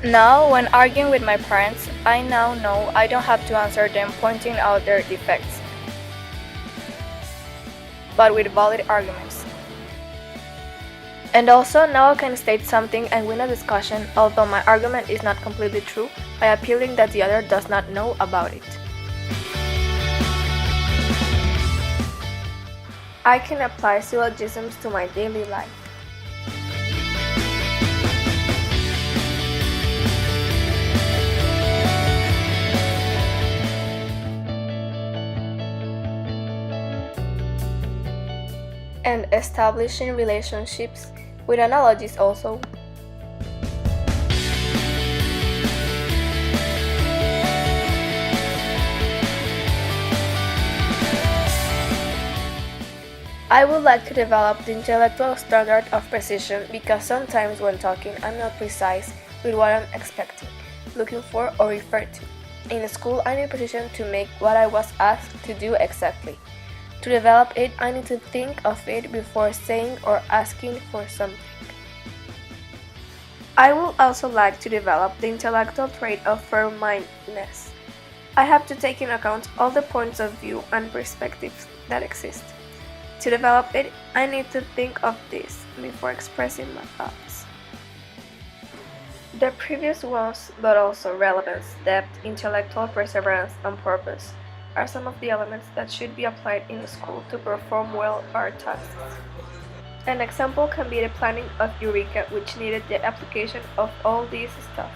Now, when arguing with my parents, I now know I don't have to answer them pointing out their defects, but with valid arguments. And also, now I can state something and win a discussion, although my argument is not completely true, by appealing that the other does not know about it. I can apply syllogisms to my daily life. And establishing relationships with analogies also. I would like to develop the intellectual standard of precision because sometimes when talking I'm not precise with what I'm expecting, looking for, or referred to. In school, I need precision to make what I was asked to do exactly. To develop it, I need to think of it before saying or asking for something. I would also like to develop the intellectual trait of fair-mindedness. I have to take into account all the points of view and perspectives that exist. To develop it, I need to think of this before expressing my thoughts. The previous ones, but also relevance, depth, intellectual perseverance, and purpose, are some of the elements that should be applied in school to perform well our tasks. An example can be the planning of Eureka, which needed the application of all this stuff.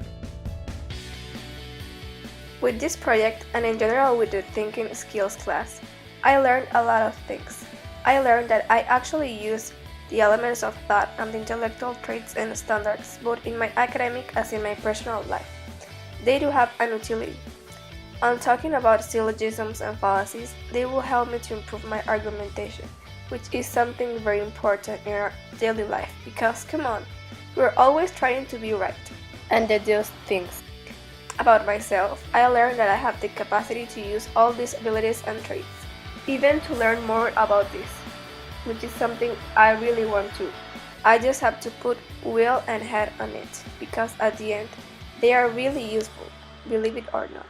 With this project, and in general with the Thinking Skills class, I learned a lot of things. I learned that I actually use the elements of thought and the intellectual traits and standards both in my academic as in my personal life. They do have an utility. On talking about syllogisms and fallacies, they will help me to improve my argumentation, which is something very important in our daily life because, come on, we're always trying to be right and deduce things. About myself, I learned that I have the capacity to use all these abilities and traits, even to learn more about this, which is something I really want to. I just have to put will and head on it, because at the end, they are really useful, believe it or not.